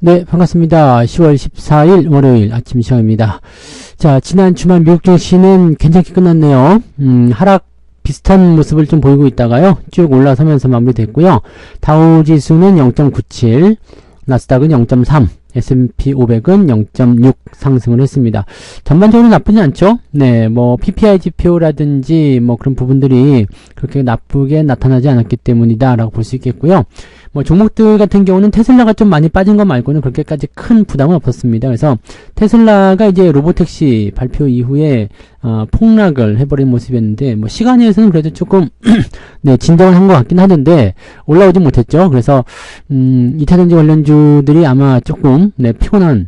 네, 반갑습니다. 10월 14일 월요일 아침 시간입니다. 자, 지난 주말 미국 증시는 괜찮게 끝났네요. 하락 비슷한 모습을 좀 보이고 있다가요. 쭉 올라서면서 마무리됐고요. 다우 지수는 0.97, 나스닥은 0.3, S&P 500은 0.6 상승을 했습니다. 전반적으로 나쁘지 않죠? 네, 뭐 PPI 지표라든지 뭐 그런 부분들이 그렇게 나쁘게 나타나지 않았기 때문이다라고 볼 수 있겠고요. 뭐 종목들 같은 경우는 테슬라가 좀 많이 빠진 거 말고는 그렇게까지 큰 부담은 없었습니다. 그래서 테슬라가 이제 로보택시 발표 이후에 폭락을 해버린 모습이었는데 뭐 시간에서는 그래도 조금 네, 진정을 한 것 같긴 하던데 올라오지 못했죠. 그래서 이차전지 관련주들이 아마 조금 네, 피곤한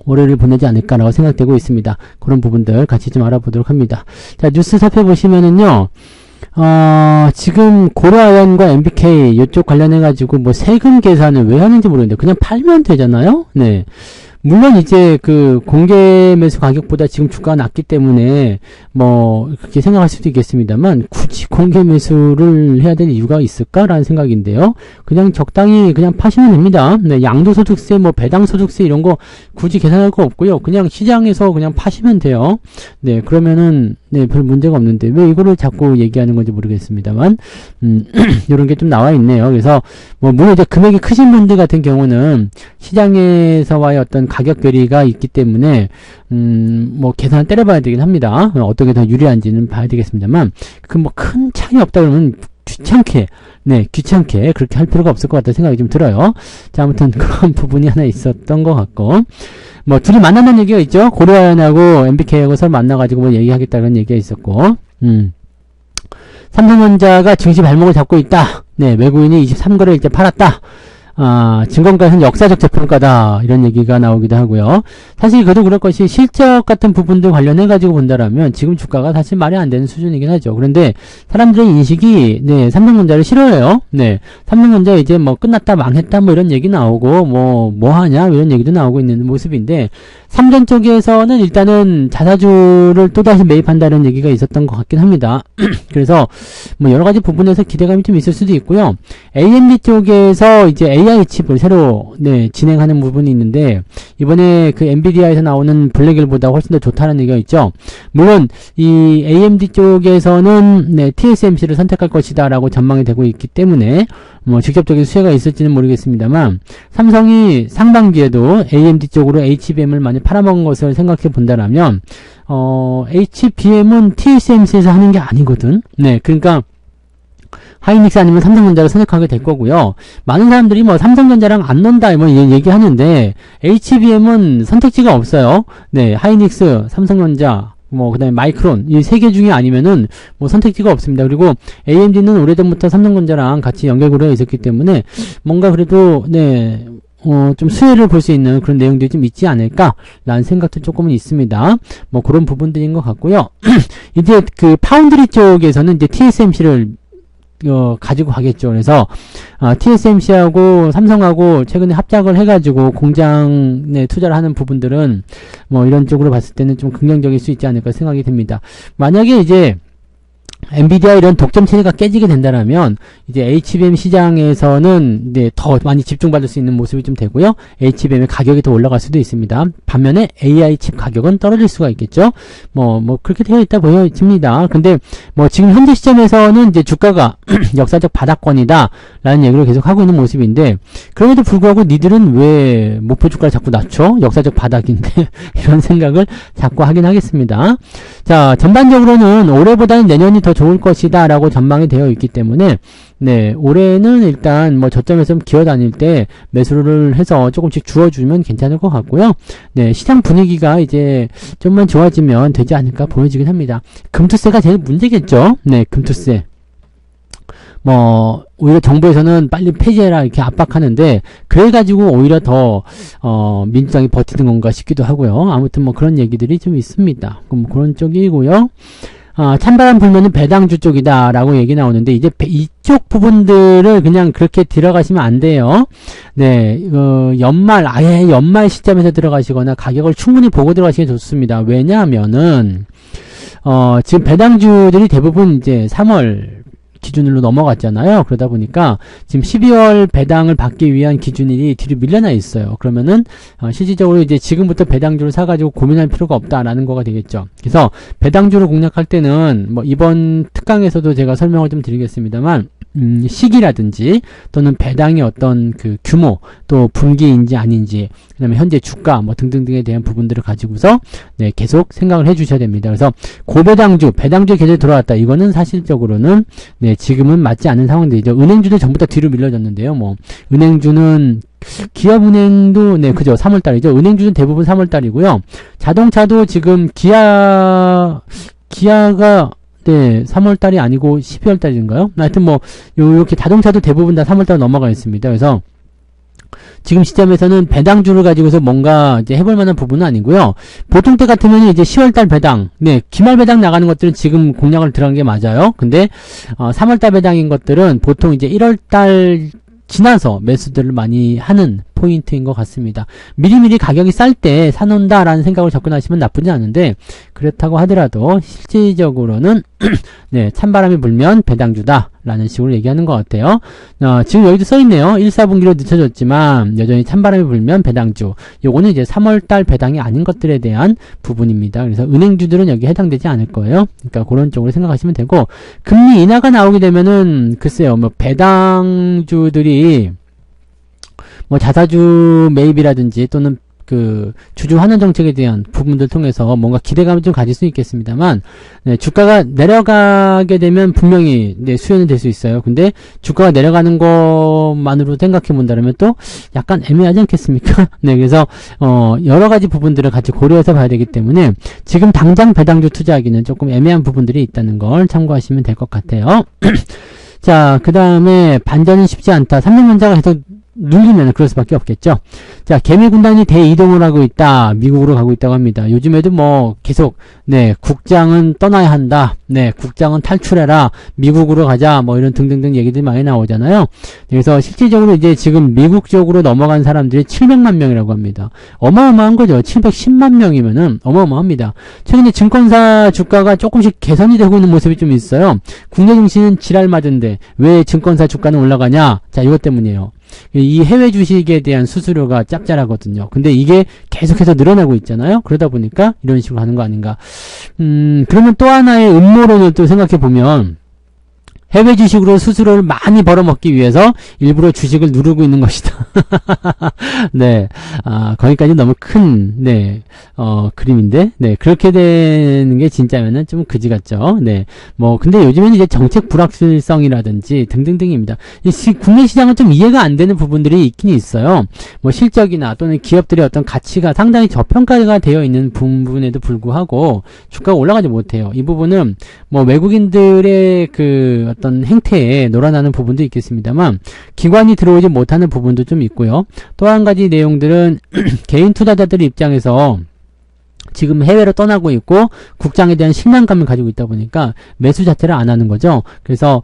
월요일을 보내지 않을까라고 생각되고 있습니다. 그런 부분들 같이 좀 알아보도록 합니다. 자, 뉴스 살펴보시면은요. 지금 고려아연과 MBK 이쪽 관련해가지고 뭐 세금 계산을 왜 하는지 모르겠는데 그냥 팔면 되잖아요? 네. 물론 이제 그 공개 매수 가격보다 지금 주가가 낮기 때문에 뭐 그렇게 생각할 수도 있겠습니다만 굳이 공개 매수를 해야 될 이유가 있을까라는 생각인데요. 그냥 적당히 그냥 파시면 됩니다. 네, 양도소득세 뭐 배당소득세 이런 거 굳이 계산할 거 없고요. 그냥 시장에서 그냥 파시면 돼요. 네, 그러면은 네, 별 문제가 없는데 왜 이거를 자꾸 얘기하는 건지 모르겠습니다.만 이런 게 좀 나와 있네요. 그래서 뭐 물론 이제 금액이 크신 분들 같은 경우는 시장에서와의 어떤 가격 괴리가 있기 때문에 뭐 계산을 때려봐야 되긴 합니다. 어떻게 더 유리한지는 봐야 되겠습니다만 그 뭐 큰 차이 없다 그러면 귀찮게 그렇게 할 필요가 없을 것 같다는 생각이 좀 들어요. 자, 아무튼 그런 부분이 하나 있었던 것 같고 뭐 둘이 만난다는 얘기가 있죠. 고려아연하고 MBK하고 서로 만나가지고 뭐 얘기하겠다는 얘기가 있었고 삼성전자가 증시 발목을 잡고 있다. 네, 외국인이 23거래를 이제 팔았다. 증권가에서는 역사적 재평가다 이런 얘기가 나오기도 하고요. 사실 그도 그럴 것이 실적 같은 부분들 관련해가지고 본다라면 지금 주가가 사실 말이 안 되는 수준이긴 하죠. 그런데 사람들의 인식이 네, 삼성전자를 싫어해요. 네, 삼성전자 이제 뭐 끝났다 망했다 뭐 이런 얘기 나오고 뭐 하냐 이런 얘기도 나오고 있는 모습인데 삼전 쪽에서는 일단은 자사주를 또다시 매입한다는 얘기가 있었던 것 같긴 합니다. 그래서 뭐 여러 가지 부분에서 기대감이 좀 있을 수도 있고요. AMD 쪽에서 이제 AI 칩을 새로 네, 진행하는 부분이 있는데 이번에 그 엔비디아에서 나오는 블랙일보다 훨씬 더 좋다는 얘기가 있죠. 물론 이 AMD 쪽에서는 네, TSMC를 선택할 것이다 라고 전망이 되고 있기 때문에 뭐 직접적인 수혜가 있을지는 모르겠습니다만 삼성이 상반기에도 AMD 쪽으로 HBM을 많이 팔아먹은 것을 생각해 본다라면 HBM은 TSMC에서 하는 게 아니거든. 네, 그러니까 하이닉스 아니면 삼성전자를 선택하게 될 거고요. 많은 사람들이 뭐 삼성전자랑 안 논다 뭐 얘기하는데 HBM은 선택지가 없어요. 네, 하이닉스, 삼성전자 뭐 그다음에 마이크론 이 세 개 중에 아니면은 뭐 선택지가 없습니다. 그리고 AMD는 오래전부터 삼성전자랑 같이 연결고리가 있었기 때문에 뭔가 그래도 네 좀 수혜를 볼 수 있는 그런 내용들이 좀 있지 않을까라는 생각도 조금은 있습니다. 뭐 그런 부분들인 것 같고요. 이제 그 파운드리 쪽에서는 이제 TSMC를 가지고 가겠죠. 그래서 TSMC하고 삼성하고 최근에 합작을 해가지고 공장에 투자를 하는 부분들은 뭐 이런 쪽으로 봤을 때는 좀 긍정적일 수 있지 않을까 생각이 듭니다. 만약에 이제 엔비디아 이런 독점 체제가 깨지게 된다라면 이제 HBM 시장에서는 이제 더 많이 집중받을 수 있는 모습이 좀 되고요. HBM의 가격이 더 올라갈 수도 있습니다. 반면에 AI 칩 가격은 떨어질 수가 있겠죠. 뭐 그렇게 되어 있다 보여집니다. 근데 뭐 지금 현재 시점에서는 이제 주가가 역사적 바닥권이다 라는 얘기를 계속 하고 있는 모습인데 그럼에도 불구하고 니들은 왜 목표 주가를 자꾸 낮춰? 역사적 바닥인데 이런 생각을 자꾸 하긴 하겠습니다. 자, 전반적으로는 올해보다는 내년이 더 좋을 것이다 라고 전망이 되어 있기 때문에 네, 올해는 일단 뭐 저점에서 좀 기어다닐 때 매수를 해서 조금씩 주어주면 괜찮을 것 같고요. 네, 시장 분위기가 이제 좀만 좋아지면 되지 않을까 보여지긴 합니다. 금투세가 제일 문제겠죠. 네, 금투세. 뭐 오히려 정부에서는 빨리 폐지해라 이렇게 압박하는데 그래가지고 오히려 더 민주당이 버티는 건가 싶기도 하고요. 아무튼 뭐 그런 얘기들이 좀 있습니다. 그럼 그런 쪽이고요. 찬바람 불면은 배당주 쪽이다 라고 얘기 나오는데 이제 이쪽 부분들을 그냥 그렇게 들어가시면 안 돼요. 네, 아예 연말 시점에서 들어가시거나 가격을 충분히 보고 들어가시는 게 좋습니다. 왜냐하면은 지금 배당주들이 대부분 이제 3월 기준으로 넘어갔잖아요. 그러다 보니까 지금 12월 배당을 받기 위한 기준일이 뒤로 밀려나 있어요. 그러면은 실질적으로 이제 지금부터 배당주를 사가지고 고민할 필요가 없다라는 거가 되겠죠. 그래서 배당주를 공략할 때는 뭐 이번 특강에서도 제가 설명을 좀 드리겠습니다만 시기라든지 또는 배당의 어떤 그 규모 또 분기인지 아닌지 그다음에 현재 주가 뭐 등등등에 대한 부분들을 가지고서 네, 계속 생각을 해주셔야 됩니다. 그래서 고배당주, 배당주 계속 들어왔다. 이거는 사실적으로는 네, 지금은 맞지 않은 상황들이죠. 은행주도 전부 다 뒤로 밀려졌는데요. 뭐 은행주는 기업은행도 네, 그죠. 3월달이죠. 은행주는 대부분 3월달이고요. 자동차도 지금 기아가 네, 3월달이 아니고 12월달인가요? 하여튼 뭐 요렇게 자동차도 대부분 다 3월달 넘어가 있습니다. 그래서 지금 시점에서는 배당주를 가지고서 뭔가 이제 해볼 만한 부분은 아니고요. 보통 때 같으면 이제 10월달 배당, 네, 기말 배당 나가는 것들은 지금 공략을 들어간 게 맞아요. 근데 3월달 배당인 것들은 보통 이제 1월달 지나서 매수들을 많이 하는 포인트인 것 같습니다. 미리미리 가격이 쌀 때 사놓는다라는 생각을 접근하시면 나쁘지 않은데 그렇다고 하더라도 실질적으로는 네, 찬바람이 불면 배당주다 라는 식으로 얘기하는 것 같아요. 지금 여기도 써있네요. 1사분기로 늦춰졌지만 여전히 찬바람이 불면 배당주. 요거는 이제 3월달 배당이 아닌 것들에 대한 부분입니다. 그래서 은행주들은 여기 해당되지 않을 거예요. 그러니까 그런 쪽으로 생각하시면 되고 금리 인하가 나오게 되면은 글쎄요. 뭐 배당주들이 뭐 자사주 매입이라든지 또는 그 주주 환원 정책에 대한 부분들 통해서 뭔가 기대감을 좀 가질 수 있겠습니다만 네, 주가가 내려가게 되면 분명히 네, 수혜는 될 수 있어요. 근데 주가가 내려가는 것만으로 생각해 본다면 또 약간 애매하지 않겠습니까? 네, 그래서 여러 가지 부분들을 같이 고려해서 봐야 되기 때문에 지금 당장 배당주 투자하기는 조금 애매한 부분들이 있다는 걸 참고하시면 될 것 같아요. 자, 그 다음에 반전은 쉽지 않다. 삼성전자가 계속 눌리면 그럴 수밖에 없겠죠. 자, 개미 군단이 대이동을 하고 있다. 미국으로 가고 있다고 합니다. 요즘에도 뭐 계속 네, 국장은 떠나야 한다. 네, 국장은 탈출해라. 미국으로 가자. 뭐 이런 등등등 얘기들이 많이 나오잖아요. 그래서 실질적으로 이제 지금 미국 쪽으로 넘어간 사람들이 700만 명이라고 합니다. 어마어마한 거죠. 710만 명이면은 어마어마합니다. 최근에 증권사 주가가 조금씩 개선이 되고 있는 모습이 좀 있어요. 국내 증시는 지랄 맞은데 왜 증권사 주가는 올라가냐? 자, 이것 때문이에요. 이 해외 주식에 대한 수수료가 짭짤하거든요. 근데 이게 계속해서 늘어나고 있잖아요. 그러다 보니까 이런 식으로 하는 거 아닌가. 그러면 또 하나의 음모론을 또 생각해 보면 해외 주식으로 수수료를 많이 벌어먹기 위해서 일부러 주식을 누르고 있는 것이다. 네. 거기까지 너무 큰, 네, 그림인데, 네. 그렇게 되는 게 진짜면은 좀 그지 같죠. 네. 뭐, 근데 요즘에는 이제 정책 불확실성이라든지 등등등입니다. 국내 시장은 좀 이해가 안 되는 부분들이 있긴 있어요. 뭐, 실적이나 또는 기업들의 어떤 가치가 상당히 저평가가 되어 있는 부분에도 불구하고 주가가 올라가지 못해요. 이 부분은 뭐, 외국인들의 그, 어떤 행태에 놀아나는 부분도 있겠습니다만 기관이 들어오지 못하는 부분도 좀 있고요. 또 한 가지 내용들은 개인 투자자들 입장에서 지금 해외로 떠나고 있고 국장에 대한 실망감을 가지고 있다 보니까 매수 자체를 안 하는 거죠. 그래서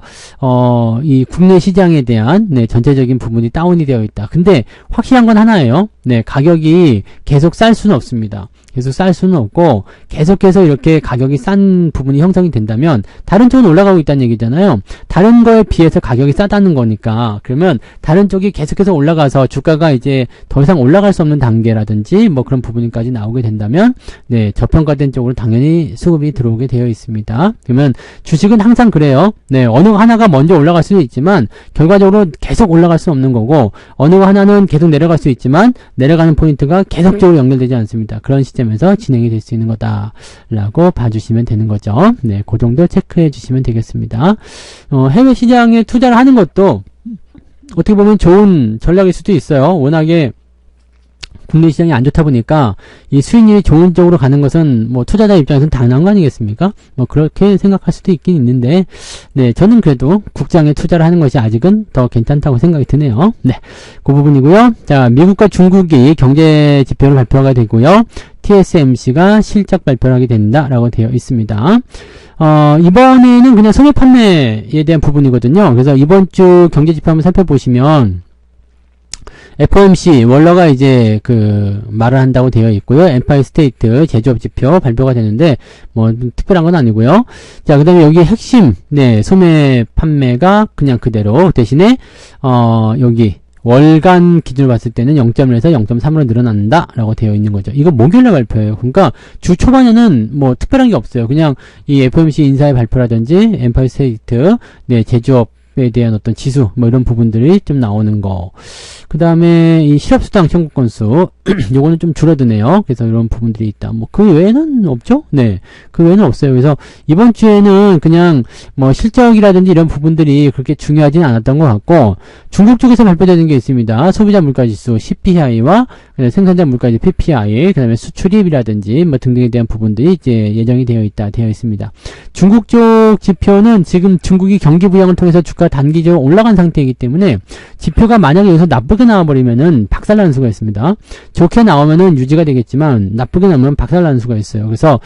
이 국내 시장에 대한 네, 전체적인 부분이 다운이 되어 있다. 근데 확실한 건 하나예요. 네, 가격이 계속 쌀 수는 없습니다. 계속 쌀 수는 없고 계속해서 이렇게 가격이 싼 부분이 형성이 된다면 다른 쪽은 올라가고 있다는 얘기잖아요. 다른 거에 비해서 가격이 싸다는 거니까 그러면 다른 쪽이 계속해서 올라가서 주가가 이제 더 이상 올라갈 수 없는 단계라든지 뭐 그런 부분까지 나오게 된다면 네, 저평가된 쪽으로 당연히 수급이 들어오게 되어 있습니다. 그러면 주식은 항상 그래요. 네, 어느 하나가 먼저 올라갈 수도 있지만 결과적으로 계속 올라갈 수 없는 거고 어느 하나는 계속 내려갈 수 있지만 내려가는 포인트가 계속적으로 연결되지 않습니다. 그런 시점에서 진행이 될 수 있는 거다라고 봐주시면 되는 거죠. 네, 그 정도 체크해 주시면 되겠습니다. 해외 시장에 투자를 하는 것도 어떻게 보면 좋은 전략일 수도 있어요. 워낙에 국내 시장이 안 좋다 보니까 이 수익률이 좋은 쪽으로 가는 것은 뭐 투자자 입장에서는 당연한 거 아니겠습니까? 뭐 그렇게 생각할 수도 있긴 있는데 네, 저는 그래도 국장에 투자를 하는 것이 아직은 더 괜찮다고 생각이 드네요. 네, 그 부분이고요. 자, 미국과 중국이 경제 지표를 발표하게 되고요. TSMC가 실적 발표를 하게 된다라고 되어 있습니다. 이번에는 그냥 소매 판매에 대한 부분이거든요. 그래서 이번 주 경제 지표 한번 살펴보시면 FOMC 월러가 이제 말을 한다고 되어 있고요. 엠파이어 스테이트 제조업 지표 발표가 되는데 뭐 특별한 건 아니고요. 자, 그다음에 여기 핵심 소매 판매가 그냥 그대로 대신에 여기 월간 기준으로 봤을 때는 0.1에서 0.3으로 늘어난다 라고 되어 있는 거죠. 이거 목요일날 발표예요. 그러니까 주 초반에는 뭐 특별한 게 없어요. 그냥 이 FOMC 인사의 발표라든지 엠파이어 스테이트 제조업에 대한 어떤 지수 뭐 이런 부분들이 좀 나오는 거. 그 다음에 이 실업수당 청구 건수 요거는 좀 줄어드네요. 그래서 이런 부분들이 있다. 뭐 그 외에는 없죠? 네, 그 외에는 없어요. 그래서 이번 주에는 그냥 뭐 실적이라든지 이런 부분들이 그렇게 중요하진 않았던 것 같고, 중국 쪽에서 발표되는 게 있습니다. 소비자 물가지수 CPI와 생산자 물가지수 PPI, 그 다음에 수출입이라든지 뭐 등등에 대한 부분들이 이제 예정이 되어 있습니다. 중국 쪽 지표는 지금 중국이 경기 부양을 통해서 주가 단기적으로 올라간 상태이기 때문에 지표가 만약에 여기서 나쁘게 나와버리면은 박살나는 수가 있습니다. 좋게 나오면은 유지가 되겠지만 나쁘게 나오면 박살나는 수가 있어요. 그래서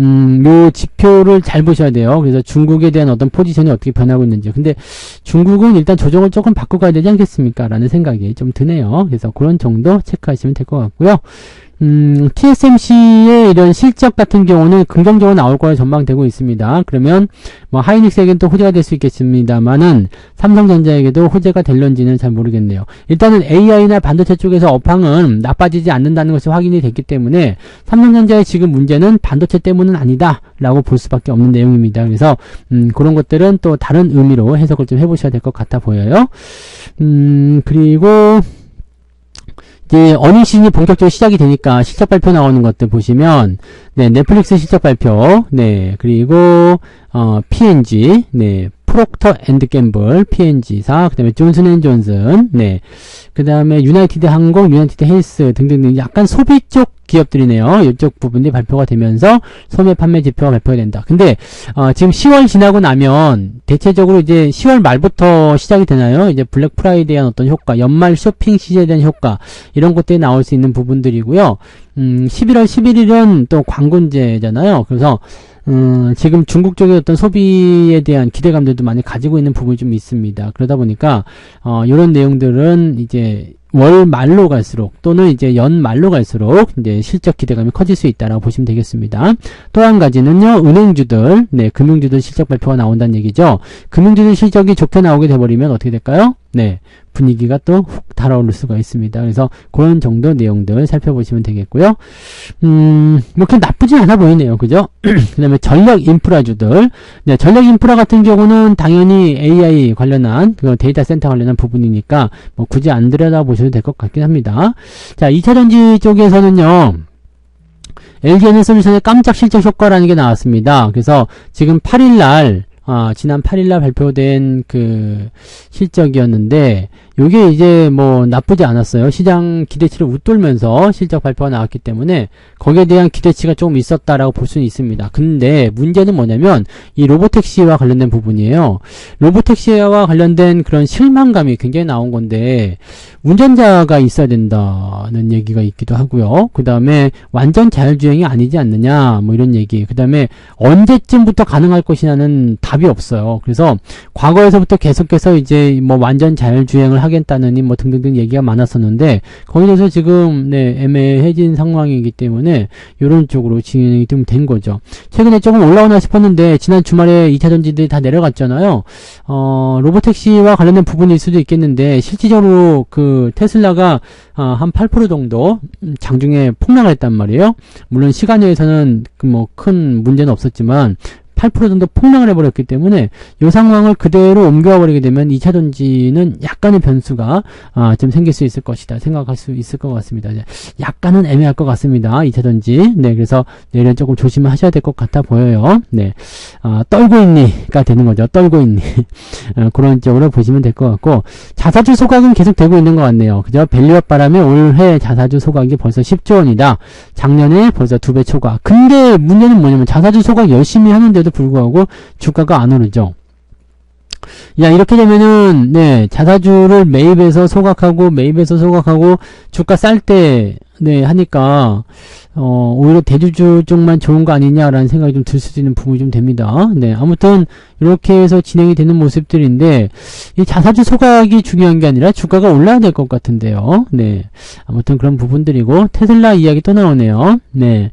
요 지표를 잘 보셔야 돼요. 그래서 중국에 대한 어떤 포지션이 어떻게 변하고 있는지. 근데 중국은 일단 조정을 조금 바꾸고 가야 되지 않겠습니까? 라는 생각이 좀 드네요. 그래서 그런 정도 체크하시면 될 것 같고요. TSMC의 이런 실적 같은 경우는 긍정적으로 나올 거라 전망되고 있습니다. 그러면 뭐 하이닉스에게는 또 호재가 될 수 있겠습니다만은 삼성전자에게도 호재가 될런지는 잘 모르겠네요. 일단은 AI나 반도체 쪽에서 업황은 나빠지지 않는다는 것이 확인이 됐기 때문에 삼성전자의 지금 문제는 반도체 때문은 아니다 라고 볼 수밖에 없는 내용입니다. 그래서 그런 것들은 또 다른 의미로 해석을 좀 해보셔야 될 것 같아 보여요. 그리고 이제 어닝 시즌이 본격적으로 시작이 되니까 실적 발표 나오는 것들 보시면 넷플릭스 실적 발표, 그리고 P&G, 프록터 앤드 갬블, P&G사, 그 다음에 존슨앤존슨, 그 다음에 유나이티드 항공, 유나이티드 헬스 등등 약간 소비 쪽 기업들이네요. 이쪽 부분이 발표가 되면서 소매 판매 지표가 발표가 된다. 근데 지금 10월 지나고 나면 대체적으로 이제 10월 말부터 시작이 되나요? 이제 블랙 프라이데이에 대한 어떤 효과, 연말 쇼핑 시즌에 대한 효과 이런 것들이 나올 수 있는 부분들이고요. 11월 11일은 또 광군제잖아요. 그래서 지금 중국 쪽의 어떤 소비에 대한 기대감들도 많이 가지고 있는 부분이 좀 있습니다. 그러다 보니까 이런 내용들은 이제 월 말로 갈수록 또는 이제 연 말로 갈수록 이제 실적 기대감이 커질 수 있다라고 보시면 되겠습니다. 또 한 가지는요, 은행주들, 금융주들 실적 발표가 나온다는 얘기죠. 금융주들 실적이 좋게 나오게 돼버리면 어떻게 될까요? 분위기가 또 훅 달아오를 수가 있습니다. 그래서 그런 정도 내용들 살펴보시면 되겠고요. 뭐 그렇게 나쁘진 않아 보이네요. 그죠? 그 다음에 전력 인프라주들. 전력 인프라 같은 경우는 당연히 AI 관련한, 데이터 센터 관련한 부분이니까, 뭐 굳이 안 들여다보셔도 될 것 같긴 합니다. 자, 2차전지 쪽에서는요, LG에너솔루션의 깜짝 실적 효과라는 게 나왔습니다. 그래서 지금 8일날, 지난 8일날 발표된 실적이었는데, 요게 이제 뭐 나쁘지 않았어요. 시장 기대치를 웃돌면서 실적 발표가 나왔기 때문에 거기에 대한 기대치가 조금 있었다라고 볼 수는 있습니다. 근데 문제는 뭐냐면 이 로보택시와 관련된 부분이에요. 로보택시와 관련된 그런 실망감이 굉장히 나온 건데 운전자가 있어야 된다는 얘기가 있기도 하고요. 그 다음에 완전 자율주행이 아니지 않느냐 뭐 이런 얘기. 그 다음에 언제쯤부터 가능할 것이냐는 답이 없어요. 그래서 과거에서부터 계속해서 이제 뭐 완전 자율주행을 하겠다느니 뭐 등등등 얘기가 많았었는데 거기에 대해서 지금 애매해진 상황이기 때문에 이런 쪽으로 진행이 좀 된 거죠. 최근에 조금 올라오나 싶었는데 지난 주말에 2차전지들이 다 내려갔잖아요. 로보택시와 관련된 부분일 수도 있겠는데 실질적으로 테슬라가 한 8% 정도 장중에 폭락을 했단 말이에요. 물론 시간여에서는 뭐 큰 문제는 없었지만 8% 정도 폭락을 해버렸기 때문에 이 상황을 그대로 옮겨버리게 되면 2차전지는 약간의 변수가 좀 생길 수 있을 것이다 생각할 수 있을 것 같습니다. 약간은 애매할 것 같습니다. 2차전지. 그래서 내일은 조금 조심하셔야 될 것 같아 보여요. 떨고 있니가 되는 거죠. 떨고 있니. 그런 쪽으로 보시면 될 것 같고 자사주 소각은 계속 되고 있는 것 같네요. 그죠? 밸류업 바람에 올해 자사주 소각이 벌써 10조 원이다. 작년에 벌써 2배 초과. 근데 문제는 뭐냐면 자사주 소각 열심히 하는데도 불구하고 주가가 안 오르죠. 야, 이렇게 되면은, 네, 자사주를 매입해서 소각하고, 주가 쌀 때, 네, 하니까, 오히려 대주주 쪽만 좋은 거 아니냐라는 생각이 좀 들 수도 있는 부분이 좀 됩니다. 네, 아무튼, 이렇게 해서 진행이 되는 모습들인데, 이 자사주 소각이 중요한 게 아니라 주가가 올라야 될 것 같은데요. 네, 아무튼 그런 부분들이고, 테슬라 이야기 또 나오네요. 네.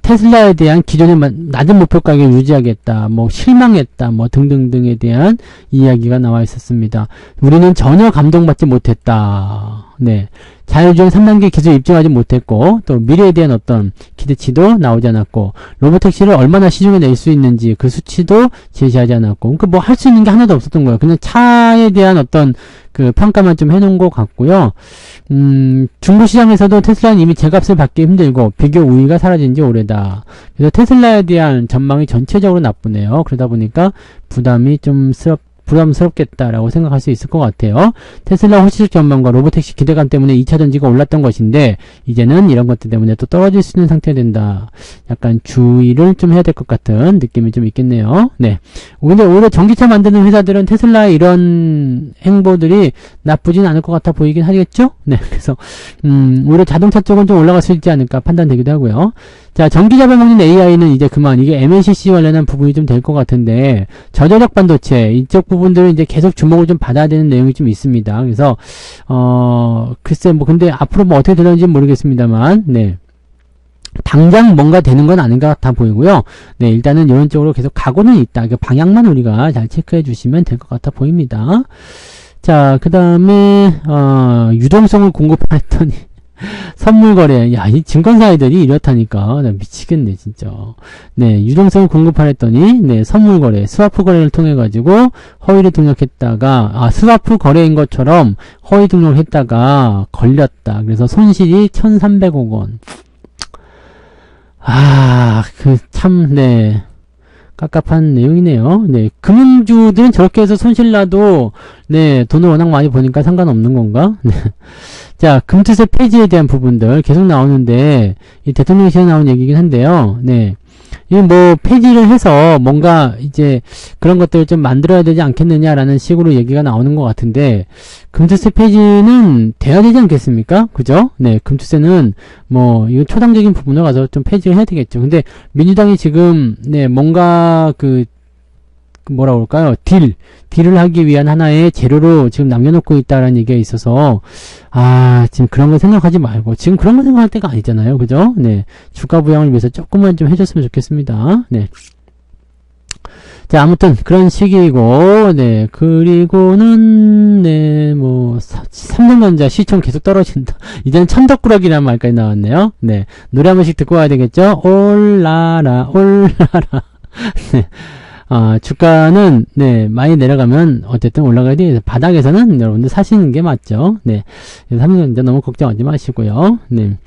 테슬라에 대한 기존의 낮은 목표 가격을 유지하겠다, 뭐, 실망했다, 뭐, 등등등에 대한 이야기가 나와 있었습니다. 우리는 전혀 감동받지 못했다. 네. 자율주행 3단계 기술 입증하지 못했고, 또 미래에 대한 어떤 기대치도 나오지 않았고, 로보택시를 얼마나 시중에 낼 수 있는지 그 수치도 제시하지 않았고, 그러니까 뭐 할 수 있는 게 하나도 없었던 거예요. 그냥 차에 대한 어떤 그 평가만 좀 해놓은 것 같고요. 중국 시장에서도 테슬라는 이미 제값을 받기 힘들고 비교 우위가 사라진 지 오래다. 그래서 테슬라에 대한 전망이 전체적으로 나쁘네요. 그러다 보니까 부담이 좀 부담스럽겠다라고 생각할 수 있을 것 같아요. 테슬라 호시적 전망과 로보택시 기대감 때문에 2차 전지가 올랐던 것인데 이제는 이런 것들 때문에 또 떨어질 수 있는 상태가 된다. 약간 주의를 좀 해야 될 것 같은 느낌이 좀 있겠네요. 네. 근데 오히려 전기차 만드는 회사들은 테슬라의 이런 행보들이 나쁘진 않을 것 같아 보이긴 하겠죠? 네. 그래서 오히려 자동차 쪽은 좀 올라갈 수 있지 않을까 판단되기도 하고요. 자, 전기 잡아먹는 AI는 이제 그만, 이게 MLCC 관련한 부분이 좀 될 것 같은데, 저전력 반도체, 이쪽 부분들은 이제 계속 주목을 좀 받아야 되는 내용이 좀 있습니다. 그래서, 글쎄, 뭐, 근데 앞으로 뭐 어떻게 되는지는 모르겠습니다만, 네. 당장 뭔가 되는 건 아닌 것 같아 보이고요. 네, 일단은 이런 쪽으로 계속 가고는 있다. 그 방향만 우리가 잘 체크해 주시면 될 것 같아 보입니다. 자, 그 다음에, 유동성을 공급했더니, 선물 거래. 야, 이 증권사애들이 이렇다니까. 나 미치겠네, 진짜. 네, 유동성을 공급하랬더니, 네, 선물 거래, 스와프 거래를 통해가지고, 허위를 등록했다가, 스와프 거래인 것처럼 허위 등록했다가 걸렸다. 그래서 손실이 1,300억 원. 네. 깝깝한 내용이네요. 네. 금융주들은 저렇게 해서 손실나도, 네, 돈을 워낙 많이 버니까 상관없는 건가? 네. 자, 금투세 폐지에 대한 부분들 계속 나오는데, 이 대통령실에 나온 얘기긴 한데요. 네. 이 뭐, 폐지를 해서 뭔가 이제 그런 것들을 좀 만들어야 되지 않겠느냐라는 식으로 얘기가 나오는 것 같은데, 금투세 폐지는 돼야 되지 않겠습니까? 그죠? 네, 금투세는 뭐, 이거 초당적인 부분을 가서 좀 폐지를 해야 되겠죠. 근데 민주당이 지금, 네, 뭔가 뭐라 그럴까요? 딜을 하기 위한 하나의 재료로 지금 남겨놓고 있다라는 얘기가 있어서, 지금 그런 거 생각하지 말고, 지금 그런 거 생각할 때가 아니잖아요. 그죠? 네. 주가 부양을 위해서 조금만 좀 해줬으면 좋겠습니다. 네. 자, 아무튼, 그런 시기이고, 네. 그리고는, 네, 뭐, 삼성전자 시총 계속 떨어진다. 이제는 천덕꾸러기라는 말까지 나왔네요. 네. 노래 한 번씩 듣고 와야 되겠죠? 올라라. 네. 주가는, 네, 많이 내려가면, 어쨌든 올라가야 돼요. 바닥에서는 여러분들 사시는 게 맞죠. 네. 삼성전자 너무 걱정하지 마시고요. 네.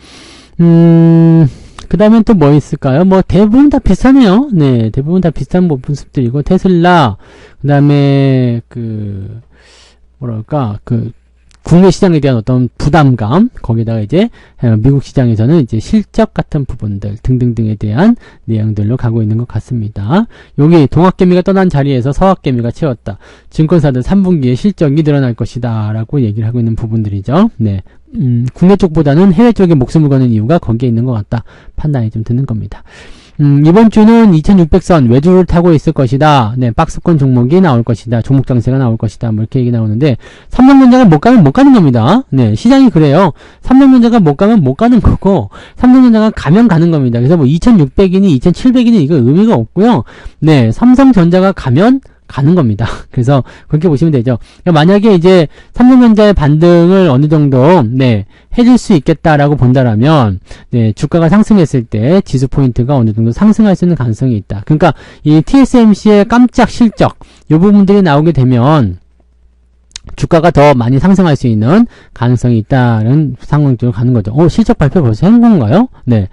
그 다음엔 또 뭐 있을까요? 뭐, 대부분 다 비슷하네요. 네. 대부분 다 비슷한 모습들이고, 테슬라, 그 다음에, 국내 시장에 대한 어떤 부담감, 거기다가 이제 미국 시장에서는 이제 실적 같은 부분들 등등등에 대한 내용들로 가고 있는 것 같습니다. 여기 동학개미가 떠난 자리에서 서학개미가 채웠다. 증권사들 3분기에 실적이 늘어날 것이다 라고 얘기를 하고 있는 부분들이죠. 네, 국내 쪽보다는 해외 쪽에 목숨을 거는 이유가 거기에 있는 것 같다 판단이 좀 드는 겁니다. 이번 주는 2600선 외주를 타고 있을 것이다. 네, 박스권 종목이 나올 것이다. 종목 장세가 나올 것이다. 뭐 이렇게 얘기 나오는데, 삼성전자가 못 가면 못 가는 겁니다. 네, 시장이 그래요. 삼성전자가 못 가면 못 가는 거고, 삼성전자가 가면 가는 겁니다. 그래서 뭐 2600이니 2700이니 이거 의미가 없고요. 네, 삼성전자가 가면 가는 겁니다. 그래서 그렇게 보시면 되죠. 그러니까 만약에 이제 삼성전자의 반등을 어느 정도 네 해줄 수 있겠다라고 본다라면 네 주가가 상승했을 때 지수 포인트가 어느 정도 상승할 수 있는 가능성이 있다. 그러니까 이 TSMC의 깜짝 실적 이 부분들이 나오게 되면 주가가 더 많이 상승할 수 있는 가능성이 있다는 상황적으로 가는 거죠. 실적 발표 벌써 한 건가요? 네.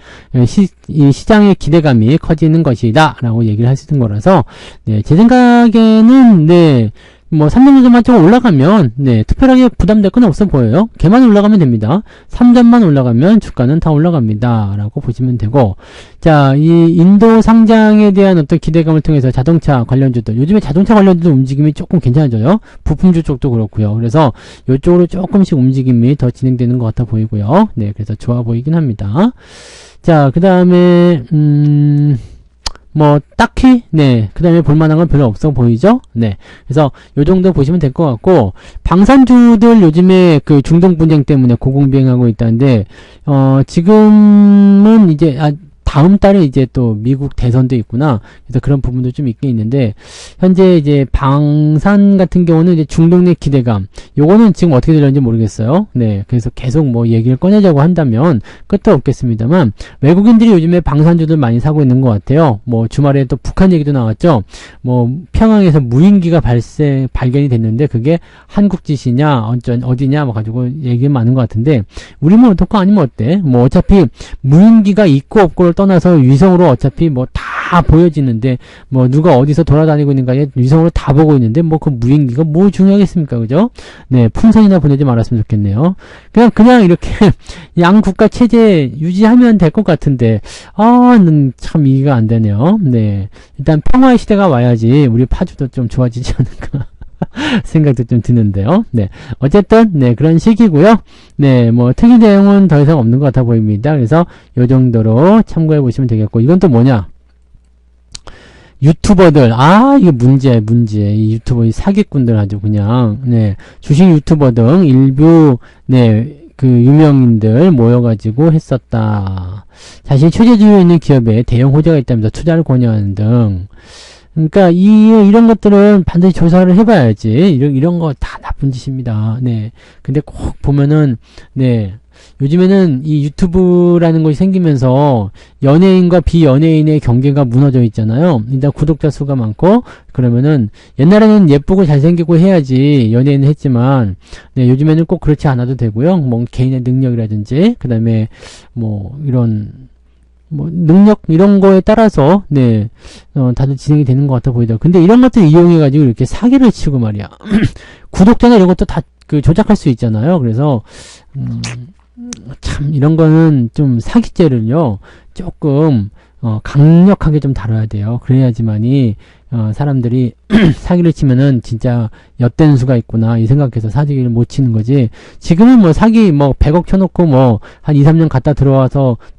이 시장의 기대감이 커지는 것이다. 라고 얘기를 할 수 있는 거라서, 네. 제 생각에는, 네. 뭐 삼성전자만 좀 올라가면 네 특별하게 부담될 건 없어 보여요. 걔만 올라가면 됩니다. 3점만 올라가면 주가는 다 올라갑니다 라고 보시면 되고, 자, 이 인도 상장에 대한 어떤 기대감을 통해서 자동차 관련주들, 요즘에 자동차 관련주들 움직임이 조금 괜찮아져요. 부품주 쪽도 그렇고요. 그래서 이쪽으로 조금씩 움직임이 더 진행되는 것 같아 보이고요. 네, 그래서 좋아 보이긴 합니다. 자, 그 다음에 뭐 딱히 네 그 다음에 볼만한 건 별로 없어 보이죠. 네, 그래서 요 정도 보시면 될 것 같고, 방산주들 요즘에 그 중동 분쟁 때문에 고공비행하고 있다는데 지금은 이제 다음 달에 이제 또 미국 대선도 있구나. 그래서 그런 부분도 좀 있긴 있는데, 현재 이제 방산 같은 경우는 이제 중동 내 기대감, 요거는 지금 어떻게 되는지 모르겠어요. 네, 그래서 계속 뭐 얘기를 꺼내자고 한다면 끝도 없겠습니다만, 외국인들이 요즘에 방산주들 많이 사고 있는 것 같아요. 뭐 주말에 또 북한 얘기도 나왔죠. 뭐 평양에서 무인기가 발견이 됐는데 그게 한국 짓이냐 어디냐 뭐 가지고 얘기 많은 것 같은데, 우리만 어떨까 아니면 어때? 뭐 어차피 무인기가 있고 없고를 떠나서 위성으로 어차피 뭐 다 보여지는데, 뭐 누가 어디서 돌아다니고 있는가 위성으로 다 보고 있는데 뭐 그 무인기가 뭐 중요하겠습니까? 그죠? 네, 풍선이나 보내지 말았으면 좋겠네요. 그냥 이렇게 양국가 체제 유지하면 될 것 같은데, 참 이해가 안 되네요. 네, 일단 평화의 시대가 와야지 우리 파주도 좀 좋아지지 않을까 생각도 좀 드는데요. 네, 어쨌든 네 그런 식이고요. 네, 뭐 특이 내용은 더 이상 없는 것 같아 보입니다. 그래서 요 정도로 참고해 보시면 되겠고, 이건 또 뭐냐? 유튜버들, 이게 문제. 이 유튜버, 이 사기꾼들 아주 그냥, 네, 주식 유튜버 등 일부, 네, 그 유명인들 모여가지고 했었다. 자신이 최저주에 있는 기업에 대형 호재가 있다면서 투자를 권유하는 등. 그러니까 이런 것들은 반드시 조사를 해봐야지. 이런 거 다 나쁜 짓입니다. 네. 근데 꼭 보면은 네. 요즘에는 이 유튜브라는 것이 생기면서 연예인과 비연예인의 경계가 무너져 있잖아요. 일단 구독자 수가 많고, 그러면은 옛날에는 예쁘고 잘생기고 해야지 연예인을 했지만, 네, 요즘에는 꼭 그렇지 않아도 되고요. 뭐 개인의 능력이라든지, 그 다음에 뭐 이런 뭐 능력 이런 거에 따라서 네 다들 진행이 되는 것 같아 보이더라고요. 근데 이런 것들 이용해 가지고 이렇게 사기를 치고 말이야. 구독자나 이런 것도 다 그 조작할 수 있잖아요. 그래서 참 이런 거는 좀 사기죄를요 조금 강력하게 좀 다뤄야 돼요. 그래야지만이 사람들이 사기를 치면은 진짜 엿된 수가 있구나 이 생각해서 사기를 못 치는 거지. 지금은 뭐 사기 뭐 100억 쳐놓고 뭐 한 2, 3년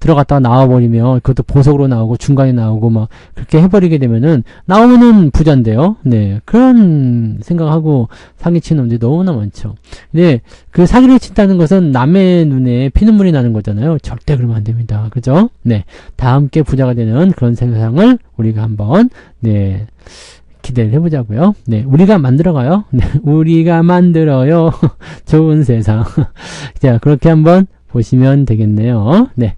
들어갔다가 나와버리면 그것도 보석으로 나오고 중간에 나오고 막 그렇게 해버리게 되면은 나오면은 부자인데요. 네, 그런 생각하고 사기 치는 놈들이 너무나 많죠. 근데 그 사기를 친다는 것은 남의 눈에 피눈물이 나는 거잖아요. 절대 그러면 안 됩니다. 그죠? 네, 다 함께 부자가 되는 그런 세상을 우리가 한번 네 기대를 해보자고요. 네, 우리가 만들어가요. 네, 우리가 만들어요. 좋은 세상. 자, 그렇게 한번 보시면 되겠네요. 네.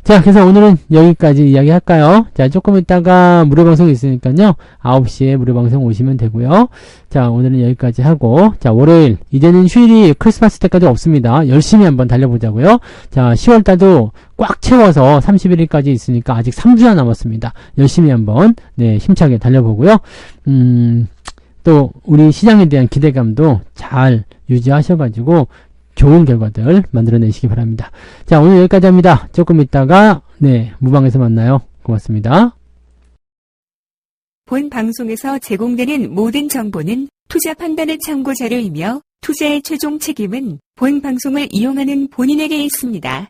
자, 그래서 오늘은 여기까지 이야기 할까요? 자, 조금 있다가 무료방송이 있으니까요. 9시에 무료방송 오시면 되고요. 자, 오늘은 여기까지 하고, 자, 월요일, 이제는 휴일이 크리스마스 때까지 없습니다. 열심히 한번 달려보자고요. 자, 10월달도 꽉 채워서 31일까지 있으니까 아직 3주나 남았습니다. 열심히 한번, 네, 힘차게 달려보고요. 또, 우리 시장에 대한 기대감도 잘 유지하셔가지고, 좋은 결과들 만들어내시기 바랍니다. 자, 오늘 여기까지 합니다. 조금 있다가 네 무방에서 만나요. 고맙습니다. 본 방송에서 제공되는 모든 정보는 투자 판단의 참고 자료이며 투자의 최종 책임은 본 방송을 이용하는 본인에게 있습니다.